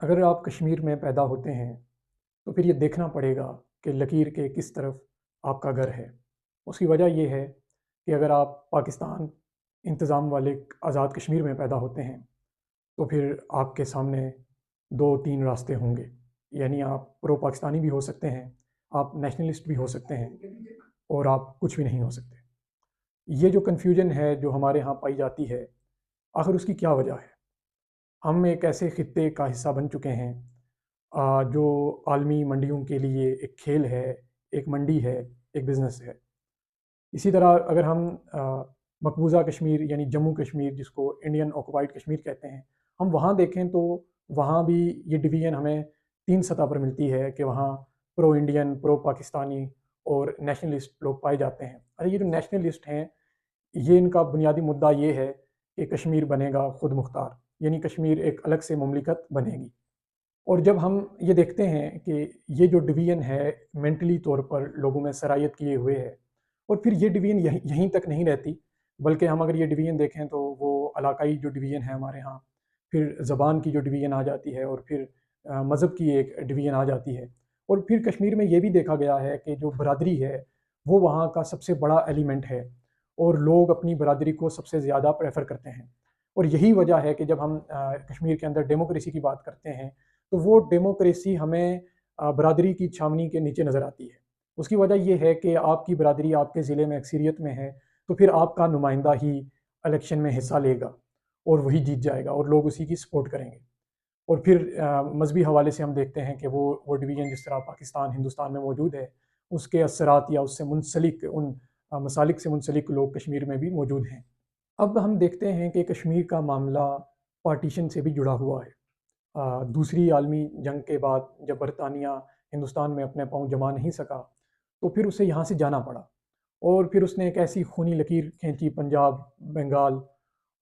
अगर आप कश्मीर में पैदा होते हैं, तो फिर ये देखना पड़ेगा कि लकीर के किस तरफ आपका घर है। उसकी वजह ये है कि अगर आप पाकिस्तान इंतज़ाम वाले आज़ाद कश्मीर में पैदा होते हैं, तो फिर आपके सामने 2-3 रास्ते होंगे। यानी आप प्रो पाकिस्तानी भी हो सकते हैं, आप नेशनलिस्ट भी हो सकते हैं और आप कुछ भी नहीं हो सकते। ये जो कन्फ्यूजन है, जो हमारे यहाँ पाई जाती है, आखिर उसकी क्या वजह है? हम एक ऐसे खित्ते का हिस्सा बन चुके हैं जो आलमी मंडियों के लिए एक खेल है, एक मंडी है, एक बिज़नेस है। इसी तरह अगर हम मकबूजा कश्मीर यानी जम्मू कश्मीर जिसको इंडियन ऑक्युपाइड कश्मीर कहते हैं, हम वहाँ देखें तो वहाँ भी ये डिवीज़न हमें 3 सतह पर मिलती है कि वहाँ प्रो इंडियन, प्रो पाकिस्तानी और नेशनलिस्ट लोग पाए जाते हैं। ये जो नेशनलिस्ट हैं, ये इनका बुनियादी मुद्दा ये है कि कश्मीर बनेगा खुद मुख्तार, यानी कश्मीर एक अलग से मुमलिकत बनेगी। और जब हम ये देखते हैं कि ये जो डिवीज़न है मेंटली तौर पर लोगों में सरायत किए हुए है, और फिर ये डिवीज़न यहीं यहीं तक नहीं रहती, बल्कि हम अगर ये डिवीज़न देखें तो वो इलाकाई जो डिवीज़न है हमारे यहाँ, फिर ज़बान की जो डिवीज़न आ जाती है, और फिर मज़हब की एक डिवीज़न आ जाती है। और फिर कश्मीर में ये भी देखा गया है कि जो बरादरी है, वो वहाँ का सबसे बड़ा एलिमेंट है और लोग अपनी बरादरी को सबसे ज़्यादा प्रेफ़र करते हैं। और यही वजह है कि जब हम कश्मीर के अंदर डेमोक्रेसी की बात करते हैं, तो वो डेमोक्रेसी हमें बरादरी की छावनी के नीचे नज़र आती है। उसकी वजह ये है कि आपकी बरादरी आपके ज़िले में अक्सरियत में है, तो फिर आपका नुमाइंदा ही इलेक्शन में हिस्सा लेगा और वही जीत जाएगा और लोग उसी की सपोर्ट करेंगे। और फिर मज़हबी हवाले से हम देखते हैं कि वो डिवीज़न जिस तरह पाकिस्तान, हिंदुस्तान में मौजूद है, उसके असरात या उससे मुंसलिक उन मसालिक से मुंसलिक लोग कश्मीर में भी मौजूद हैं। अब हम देखते हैं कि कश्मीर का मामला पार्टीशन से भी जुड़ा हुआ है। दूसरी आलमी जंग के बाद जब बरतानिया हिंदुस्तान में अपने पाँव जमा नहीं सका, तो फिर उसे यहाँ से जाना पड़ा और फिर उसने एक ऐसी खूनी लकीर खींची पंजाब, बंगाल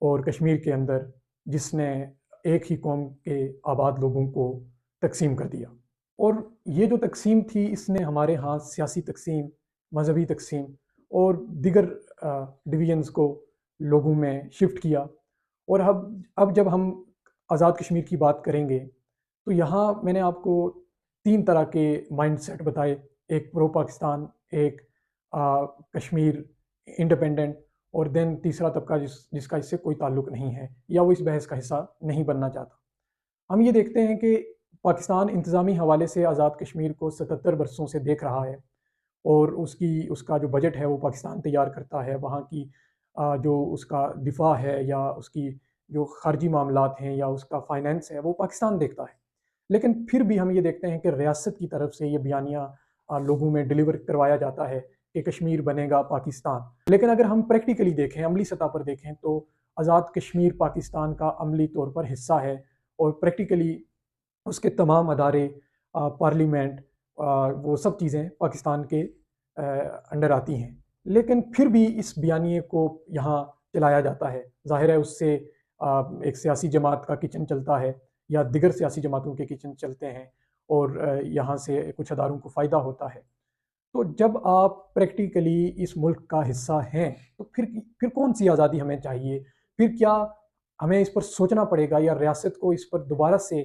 और कश्मीर के अंदर, जिसने एक ही कौम के आबाद लोगों को तक़सीम कर दिया। और ये जो तक़सीम थी, इसने हमारे यहाँ सियासी तक़सीम, मज़हबी तक़सीम और दीगर डिवीज़न्स को लोगों में शिफ्ट किया। और अब जब हम आज़ाद कश्मीर की बात करेंगे, तो यहाँ मैंने आपको 3 तरह के माइंडसेट बताए, एक प्रो पाकिस्तान, एक कश्मीर इंडिपेंडेंट और देन तीसरा तबका जिसका इससे कोई ताल्लुक नहीं है या वो इस बहस का हिस्सा नहीं बनना चाहता। हम ये देखते हैं कि पाकिस्तान इंतज़ामी हवाले से आज़ाद कश्मीर को 77 बरसों से देख रहा है और उसका जो बजट है वो पाकिस्तान तैयार करता है। वहाँ की जो उसका दिफ़ा है या उसकी जो ख़ारजी मामलात हैं या उसका फ़ाइनेंस है, वो पाकिस्तान देखता है। लेकिन फिर भी हम ये देखते हैं कि रियासत की तरफ से ये बयानिया लोगों में डिलीवर करवाया जाता है कि कश्मीर बनेगा पाकिस्तान। लेकिन अगर हम प्रैक्टिकली देखें, अमली सतह पर देखें, तो आज़ाद कश्मीर पाकिस्तान का अमली तौर पर हिस्सा है और प्रैक्टिकली उसके तमाम अदारे, पार्लियामेंट, वो सब चीज़ें पाकिस्तान के अंडर आती हैं। लेकिन फिर भी इस बयानिए को यहाँ चलाया जाता है। ज़ाहिर है उससे एक सियासी जमात का किचन चलता है या दिगर सियासी जमातों के किचन चलते हैं और यहाँ से कुछ अदारों को फ़ायदा होता है। तो जब आप प्रैक्टिकली इस मुल्क का हिस्सा हैं, तो फिर कौन-सी आज़ादी हमें चाहिए? फिर क्या हमें इस पर सोचना पड़ेगा या रियासत को इस पर दोबारा से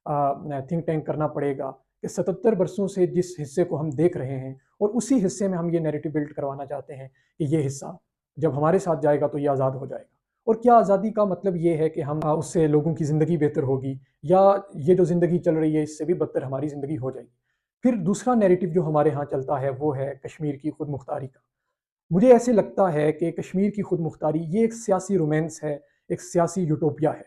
थिंक टैंक करना पड़ेगा कि 77 बरसों से जिस हिस्से को हम देख रहे हैं और उसी हिस्से में हम ये नैरेटिव बिल्ड करवाना चाहते हैं कि ये हिस्सा जब हमारे साथ जाएगा तो ये आज़ाद हो जाएगा। और क्या आज़ादी का मतलब ये है कि हम उससे लोगों की ज़िंदगी बेहतर होगी या ये जो ज़िंदगी चल रही है इससे भी बदतर हमारी ज़िंदगी हो जाएगी। फिर दूसरा नैरेटिव जो हमारे यहाँ चलता है वो है कश्मीर की खुद मुख्तारी का। मुझे ऐसे लगता है कि कश्मीर की खुद मुख्तारी ये एक सियासी रोमांस है, एक सियासी यूटोपिया है।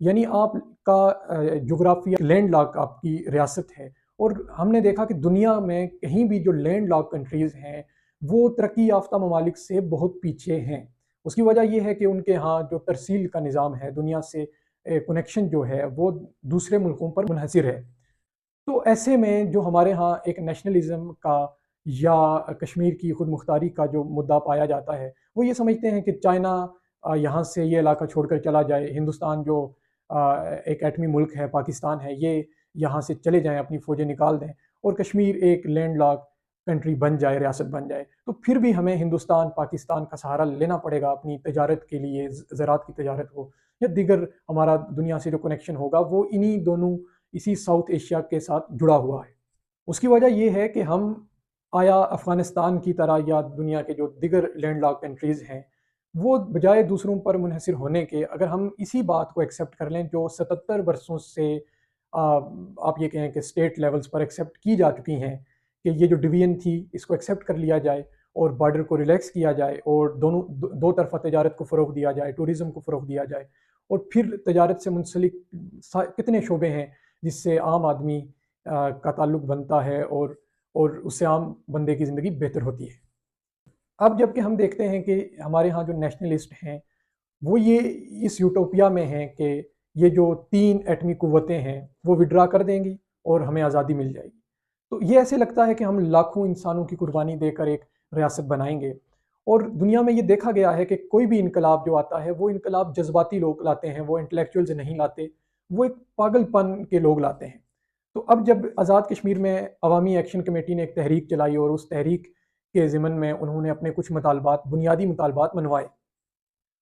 यानी आपका जोग्राफिया लैंड लॉक आपकी रियासत है और हमने देखा कि दुनिया में कहीं भी जो लैंड लॉक कंट्रीज़ हैं, वो तरक्की याफ्ता ममालिक से बहुत पीछे हैं। उसकी वजह ये है कि उनके यहाँ जो तरसील का निज़ाम है, दुनिया से कनेक्शन जो है, वो दूसरे मुल्कों पर मुनहसिर है। तो ऐसे में जो हमारे यहाँ एक नेशनलिज़्म का या कश्मीर की खुद मुख्तारी का जो मुद्दा पाया जाता है, वो ये समझते हैं कि चाइना यहाँ से ये इलाका छोड़कर चला जाए, हिंदुस्तान जो एक एटमी मुल्क है, पाकिस्तान है, ये यहाँ से चले जाएँ, अपनी फ़ौजें निकाल दें और कश्मीर एक लैंडलॉक कंट्री बन जाए, रियासत बन जाए। तो फिर भी हमें हिंदुस्तान, पाकिस्तान का सहारा लेना पड़ेगा अपनी तजारत के लिए, ज़राअत की तजारत हो या दीगर हमारा दुनिया से जो कनेक्शन होगा, वो इन्हीं दोनों इसी साउथ एशिया के साथ जुड़ा हुआ है। उसकी वजह ये है कि हम आया अफ़गानिस्तान की तरह या दुनिया के जो दिगर लैंडलॉक्ड कंट्रीज़ हैं, वो बजाय दूसरों पर मुनहसर होने के अगर हम इसी बात को एक्सेप्ट कर लें जो 77 बरसों से आप ये कहें कि स्टेट लेवल्स पर एक्सेप्ट की जा चुकी हैं कि ये जो डिवीजन थी इसको एक्सेप्ट कर लिया जाए और बॉर्डर को रिलैक्स किया जाए और दो तरफ़ा तजारत को फ़रोग़ दिया जाए, टूरिज़्म को फ़रोग़ दिया जाए और फिर तजारत से मुंसलिक कितने शोबे हैं जिससे आम आदमी का ताल्लुक बनता है और उससे आम बंदे की ज़िंदगी बेहतर होती है। अब जबकि हम देखते हैं कि हमारे यहाँ जो नेशनलिस्ट हैं वो ये इस यूटोपिया में हैं कि ये जो 3 एटमी कुव्वतें हैं वो विड्रा कर देंगी और हमें आज़ादी मिल जाएगी। तो ये ऐसे लगता है कि हम लाखों इंसानों की कुर्बानी देकर एक रियासत बनाएंगे और दुनिया में ये देखा गया है कि कोई भी इनकलाब जो आता है वो इनकलाब जज्बाती लोग लाते हैं, वो इंटेलेक्चुअल्स नहीं लाते, वो एक पागलपन के लोग लाते हैं। तो अब जब आज़ाद कश्मीर में अवामी एक्शन कमेटी ने एक तहरीक चलाई और उस तहरीक के ज़िमन में उन्होंने अपने कुछ मुतालबात, बुनियादी मुतालबात मनवाए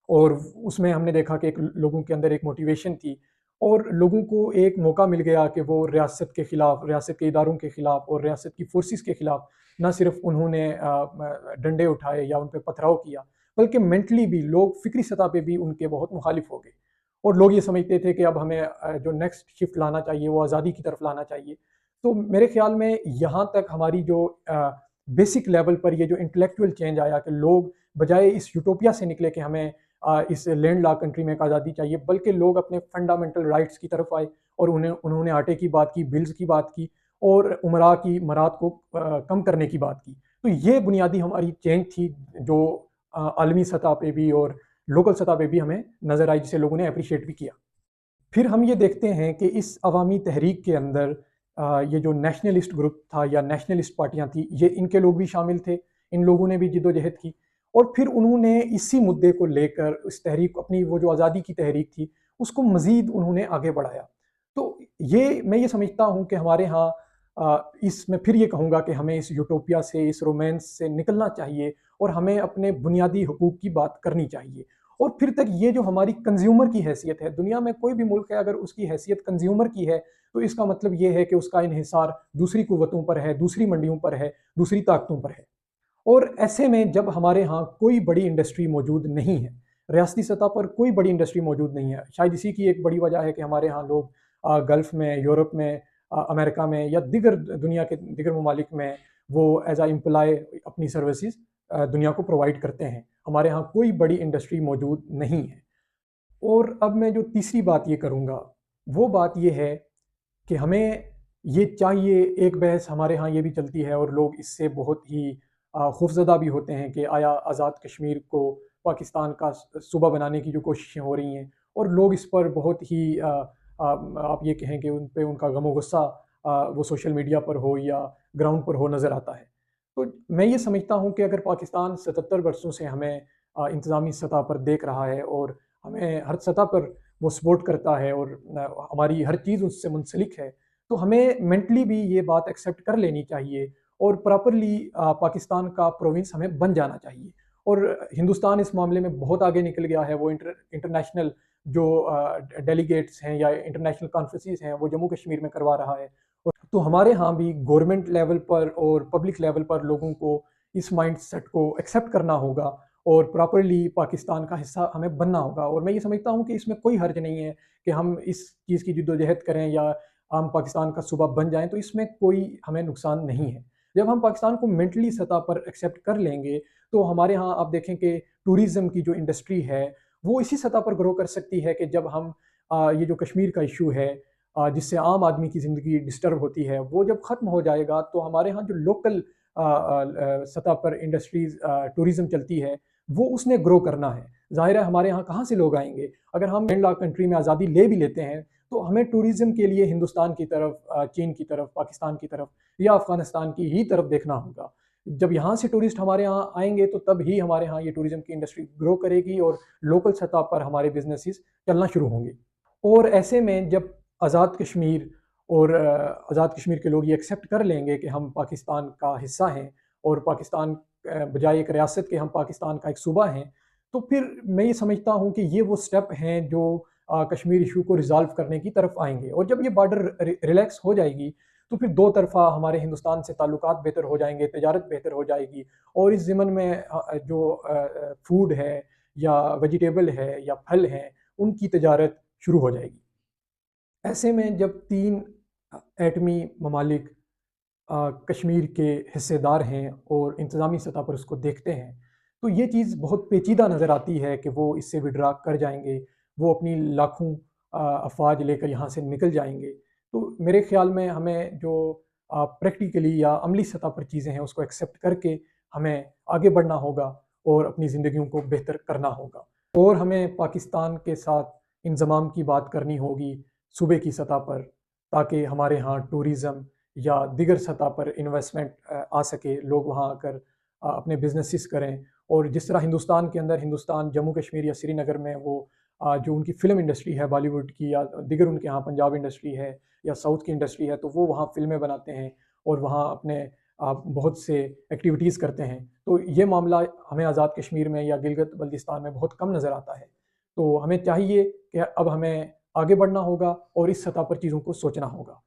और उसमें हमने देखा कि एक लोगों के अंदर एक मोटिवेशन थी और लोगों को एक मौका मिल गया कि वो रियासत के ख़िलाफ़, रियासत के इदारों के ख़िलाफ़ और रियासत की फोर्सेस के ख़िलाफ़ ना सिर्फ उन्होंने डंडे उठाए या उन पे पथराव किया, बल्कि मेंटली भी लोग फ़िक्री सतह पे भी उनके बहुत मुखालिफ हो गए और लोग ये समझते थे कि अब हमें जो नेक्स्ट शिफ्ट लाना चाहिए वो आज़ादी की तरफ लाना चाहिए। तो मेरे ख़्याल में यहाँ तक हमारी जो बेसिक लेवल पर ये जो इंटेलेक्चुअल चेंज आया कि लोग बजाय इस यूटोपिया से निकले कि हमें इस लैंड लॉक कंट्री में एक आज़ादी चाहिए, बल्कि लोग अपने फंडामेंटल राइट्स की तरफ आए और उन्होंने आटे की बात की, बिल्स की बात की और उमरा की मरात को कम करने की बात की। तो ये बुनियादी हमारी चेंज थी जो आलमी सतह पे भी और लोकल सतह पे भी हमें नज़र आई, जिसे लोगों ने अप्रिशिएट भी किया। फिर हम ये देखते हैं कि इस अवामी तहरीक के अंदर ये जो नेशनलिस्ट ग्रुप था या नेशनलिस्ट पार्टियां थी, ये इनके लोग भी शामिल थे। इन लोगों ने भी जिद्दोजहद की और फिर उन्होंने इसी मुद्दे को लेकर इस तहरीक, अपनी वो जो आज़ादी की तहरीक थी, उसको मज़ीद उन्होंने आगे बढ़ाया। तो ये मैं ये समझता हूँ कि हमारे यहाँ मैं फिर ये कहूँगा कि हमें इस यूटोपिया से, इस रोमांस से निकलना चाहिए और हमें अपने बुनियादी हकूक़ की बात करनी चाहिए। और फिर तक ये जो हमारी कंज्यूमर की हैसियत है, दुनिया में कोई भी मुल्क है अगर उसकी हैसियत कंज्यूमर की है, तो इसका मतलब ये है कि उसका इन्हिसार दूसरी कुव्वतों पर है, दूसरी मंडियों पर है, दूसरी ताकतों पर है। और ऐसे में जब हमारे यहाँ कोई बड़ी इंडस्ट्री मौजूद नहीं है, रियासती सतह पर कोई बड़ी इंडस्ट्री मौजूद नहीं है, शायद इसी की एक बड़ी वजह है कि हमारे यहाँ लोग गल्फ़ में, यूरोप में, अमेरिका में या दिगर दुनिया के दिगर ममालिक में वो एज़ आ एम्प्लॉय अपनी सर्विसेज दुनिया को प्रोवाइड करते हैं। हमारे यहाँ कोई बड़ी इंडस्ट्री मौजूद नहीं है। और अब मैं जो तीसरी बात ये करूँगा, वो बात ये है कि हमें ये चाहिए, एक बहस हमारे यहाँ ये भी चलती है और लोग इससे बहुत ही खौफ़ज़दा भी होते हैं कि आया आज़ाद कश्मीर को पाकिस्तान का सूबा बनाने की जो कोशिशें हो रही हैं और लोग इस पर बहुत ही आप ये कहें कि उन पे उनका गम और गुस्सा वो सोशल मीडिया पर हो या ग्राउंड पर हो नज़र आता है। तो मैं ये समझता हूँ कि अगर पाकिस्तान 77 वर्षों से हमें इंतज़ामी सतह पर देख रहा है और हमें हर सतह पर वो सपोर्ट करता है और हमारी हर चीज़ उससे मुंसलिक है, तो हमें मेंटली भी ये बात एक्सेप्ट कर लेनी चाहिए और प्रॉपरली पाकिस्तान का प्रोविंस हमें बन जाना चाहिए। और हिंदुस्तान इस मामले में बहुत आगे निकल गया है, वो इंटरनेशनल जो डेलीगेट्स हैं या इंटरनेशनल कॉन्फ्रेंसेस हैं वो जम्मू कश्मीर में करवा रहा है। और तो हमारे यहाँ भी गवर्नमेंट लेवल पर और पब्लिक लेवल पर लोगों को इस माइंडसेट को एक्सेप्ट करना होगा और प्रॉपरली पाकिस्तान का हिस्सा हमें बनना होगा। और मैं ये समझता हूँ कि इसमें कोई हर्ज नहीं है कि हम इस चीज़ की जिद्दोजहद करें या हम पाकिस्तान का सूबा बन जाएं, तो इसमें कोई हमें नुकसान नहीं है। जब हम पाकिस्तान को मेंटली सतह पर एक्सेप्ट कर लेंगे तो हमारे यहाँ आप देखें कि टूरिज़्म की जो इंडस्ट्री है वो इसी सतह पर ग्रो कर सकती है कि जब हम ये जो कश्मीर का इशू है जिससे आम आदमी की ज़िंदगी डिस्टर्ब होती है, वो जब ख़त्म हो जाएगा तो हमारे यहाँ जो लोकल सतह पर इंडस्ट्रीज़ टूरिज़्म चलती है वो उसने ग्रो करना है। ज़ाहिर है हमारे यहाँ कहाँ से लोग आएंगे? अगर हम लैंडलॉक्ड कंट्री में आज़ादी ले भी लेते हैं तो हमें टूरिज़्म के लिए हिंदुस्तान की तरफ, चीन की तरफ, पाकिस्तान की तरफ या अफ़गानिस्तान की ही तरफ देखना होगा। जब यहाँ से टूरिस्ट हमारे यहाँ आएंगे तो तब ही हमारे यहाँ ये टूरिज़्म की इंडस्ट्री ग्रो करेगी और लोकल सतह पर हमारे बिजनेसेस चलना शुरू होंगे। और ऐसे में जब आज़ाद कश्मीर और आज़ाद कश्मीर के लोग ये एक्सेप्ट कर लेंगे कि हम पाकिस्तान का हिस्सा हैं और पाकिस्तान बजाय एक रियासत के हम पाकिस्तान का एक सूबा हैं, तो फिर मैं ये समझता हूँ कि ये वो स्टेप हैं जो कश्मीर इशू को रिज़ॉल्व करने की तरफ आएंगे। और जब ये बॉर्डर रिलैक्स हो जाएगी तो फिर दो तरफ़ा हमारे हिंदुस्तान से ताल्लुकात बेहतर हो जाएंगे, तजारत बेहतर हो जाएगी, और इस ज़िमन में जो फूड है या वेजिटेबल है या फल हैं, उनकी तजारत शुरू हो जाएगी। ऐसे में जब तीन एटमी ममालिक कश्मीर के हिस्सेदार हैं और इंतज़ामी सतह पर उसको देखते हैं, तो ये चीज़ बहुत पेचीदा नज़र आती है कि वो इससे विड्रा कर जाएंगे, वो अपनी लाखों अफवाज लेकर यहाँ से निकल जाएंगे। तो मेरे ख़्याल में हमें जो प्रैक्टिकली या अमली सतह पर चीज़ें हैं उसको एक्सेप्ट करके हमें आगे बढ़ना होगा और अपनी ज़िंदगियों को बेहतर करना होगा। और हमें पाकिस्तान के साथ इंज़माम की बात करनी होगी सूबे की सतह पर, ताकि हमारे यहाँ टूरिज़्म या दीगर सतह पर इन्वेस्टमेंट आ सके, लोग वहाँ आकर अपने बिजनेसेस करें। और जिस तरह हिंदुस्तान के अंदर, हिंदुस्तान जम्मू कश्मीर या श्रीनगर में वो जो उनकी फ़िल्म इंडस्ट्री है बॉलीवुड की, या दीगर उनके यहाँ पंजाब इंडस्ट्री है या साउथ की इंडस्ट्री है, तो वो वहाँ फ़िल्में बनाते हैं और वहाँ अपने बहुत से एक्टिविटीज़ करते हैं। तो ये मामला हमें आज़ाद कश्मीर में या गिलगित बल्तिस्तान में बहुत कम नज़र आता है। तो हमें चाहिए कि अब हमें आगे बढ़ना होगा और इस सतह पर चीज़ों को सोचना होगा।